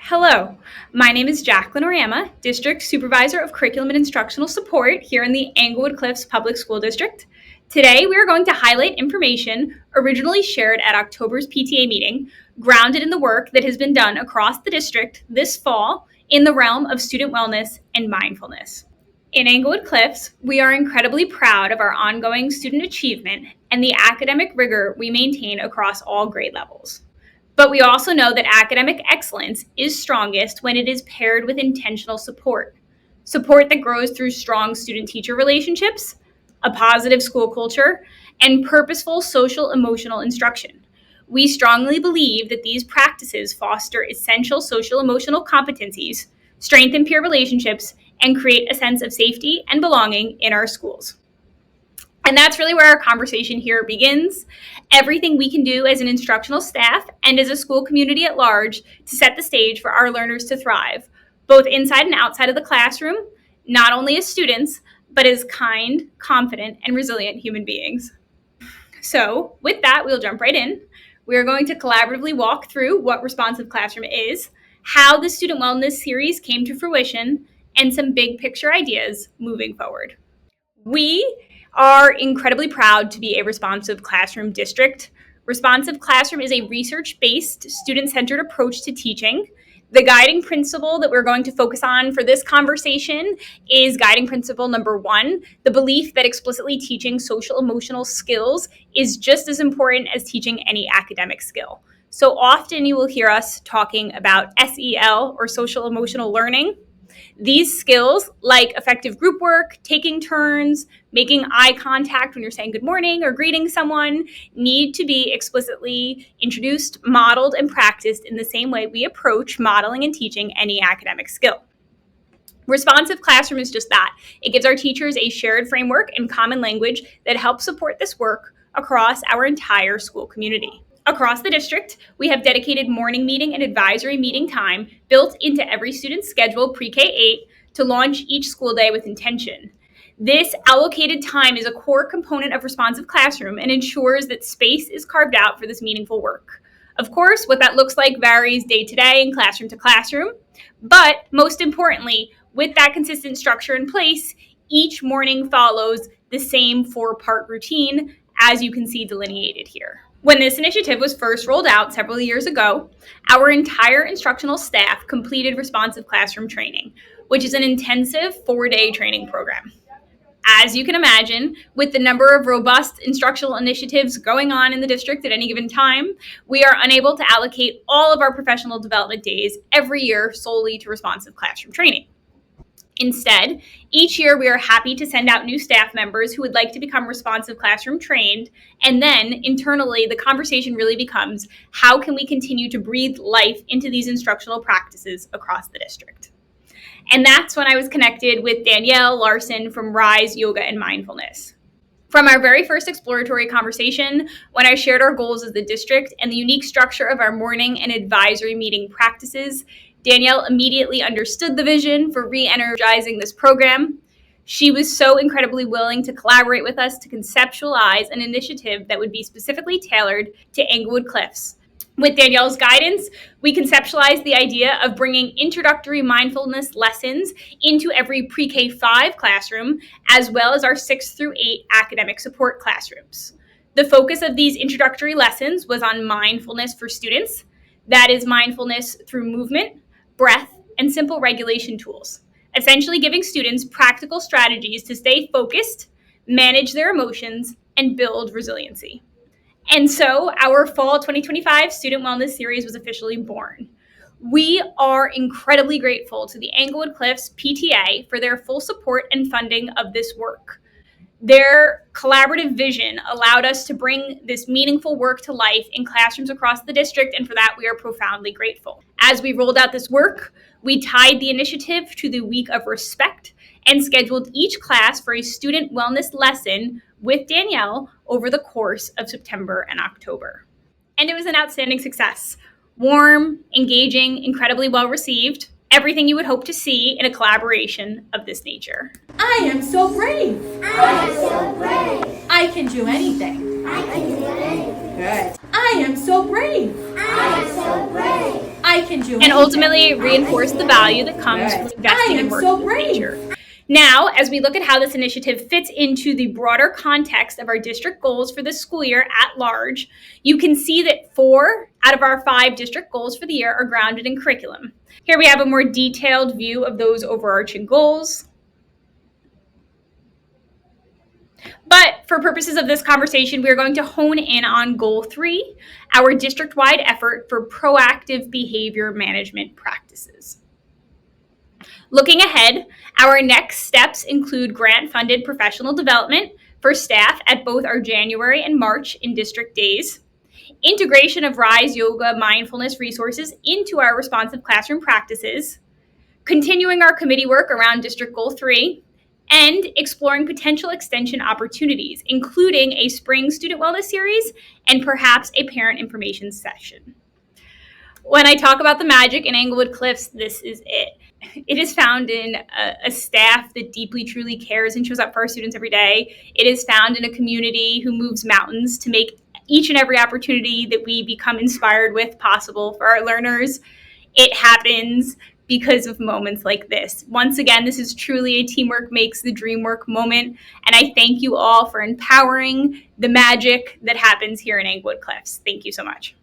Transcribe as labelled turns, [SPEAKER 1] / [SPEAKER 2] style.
[SPEAKER 1] Hello, my name is Jacqueline Oriema, District Supervisor of Curriculum and Instructional Support here in the Englewood Cliffs Public School District. Today, we are going to highlight information originally shared at October's PTA meeting, grounded in the work that has been done across the district this fall in the realm of student wellness and mindfulness. In Englewood Cliffs, we are incredibly proud of our ongoing student achievement and the academic rigor we maintain across all grade levels. But we also know that academic excellence is strongest when it is paired with intentional support. Support that grows through strong student-teacher relationships, a positive school culture, and purposeful social emotional instruction. We strongly believe that these practices foster essential social emotional competencies, strengthen peer relationships, and create a sense of safety and belonging in our schools. And that's really where our conversation here begins. Everything we can do as an instructional staff and as a school community at large to set the stage for our learners to thrive, both inside and outside of the classroom, not only as students, but as kind, confident, and resilient human beings. So with that, we'll jump right in. We are going to collaboratively walk through what Responsive Classroom is, how the Student Wellness series came to fruition, and some big picture ideas moving forward. We are incredibly proud to be a responsive classroom district. Responsive Classroom is a research-based, student-centered approach to teaching. The guiding principle that we're going to focus on for this conversation is guiding principle number 1, the belief that explicitly teaching social emotional skills is just as important as teaching any academic skill. So often you will hear us talking about SEL, or social emotional learning. These skills, like effective group work, taking turns, making eye contact when you're saying good morning or greeting someone, need to be explicitly introduced, modeled, and practiced in the same way we approach modeling and teaching any academic skill. Responsive Classroom is just that. It gives our teachers a shared framework and common language that helps support this work across our entire school community. Across the district, we have dedicated morning meeting and advisory meeting time built into every student's schedule pre-K-8 to launch each school day with intention. This allocated time is a core component of Responsive Classroom and ensures that space is carved out for this meaningful work. Of course, what that looks like varies day to day and classroom to classroom, but most importantly, with that consistent structure in place, each morning follows the same 4-part routine, as you can see delineated here. When this initiative was first rolled out several years ago, our entire instructional staff completed Responsive Classroom training, which is an intensive 4-day training program. As you can imagine, with the number of robust instructional initiatives going on in the district at any given time, we are unable to allocate all of our professional development days every year solely to Responsive Classroom training. Instead, each year we are happy to send out new staff members who would like to become Responsive Classroom trained, and then internally the conversation really becomes, how can we continue to breathe life into these instructional practices across the district? And that's when I was connected with Danielle Larson from Rise Yoga and Mindfulness. From our very first exploratory conversation, when I shared our goals as the district and the unique structure of our morning and advisory meeting practices, Danielle immediately understood the vision for re-energizing this program. She was so incredibly willing to collaborate with us to conceptualize an initiative that would be specifically tailored to Englewood Cliffs. With Danielle's guidance, we conceptualized the idea of bringing introductory mindfulness lessons into every pre-K-5 classroom, as well as our 6 through 8 academic support classrooms. The focus of these introductory lessons was on mindfulness for students. That is mindfulness through movement, breath, and simple regulation tools, essentially giving students practical strategies to stay focused, manage their emotions, and build resiliency. And so our fall 2025 Student Wellness Series was officially born. We are incredibly grateful to the Englewood Cliffs PTA for their full support and funding of this work. Their collaborative vision allowed us to bring this meaningful work to life in classrooms across the district, and for that we are profoundly grateful. As we rolled out this work, we tied the initiative to the Week of Respect and scheduled each class for a student wellness lesson with Danielle over the course of September and October. And it was an outstanding success. Warm, engaging, incredibly well received. Everything you would hope to see in a collaboration of this nature.
[SPEAKER 2] I am so brave.
[SPEAKER 3] I am so brave.
[SPEAKER 2] I can do anything.
[SPEAKER 3] I can do anything.
[SPEAKER 2] Good. I am so brave.
[SPEAKER 3] I am so brave.
[SPEAKER 2] I I can do
[SPEAKER 1] and ultimately reinforce the value that comes from investing in working with nature. Now, as we look at how this initiative fits into the broader context of our district goals for the school year at large, you can see that 4 out of our 5 district goals for the year are grounded in curriculum. Here we have a more detailed view of those overarching goals. But for purposes of this conversation, we are going to hone in on Goal 3, our district-wide effort for proactive behavior management practices. Looking ahead, our next steps include grant-funded professional development for staff at both our January and March in-district days, integration of Rise Yoga mindfulness resources into our responsive classroom practices, continuing our committee work around District Goal 3, and exploring potential extension opportunities, including a spring student wellness series and perhaps a parent information session. When I talk about the magic in Englewood Cliffs, this is it. It is found in a staff that deeply, truly cares and shows up for our students every day. It is found in a community who moves mountains to make each and every opportunity that we become inspired with possible for our learners. It happens because of moments like this. Once again, this is truly a teamwork makes the dream work moment, and I thank you all for empowering the magic that happens here in Englewood Cliffs. Thank you so much.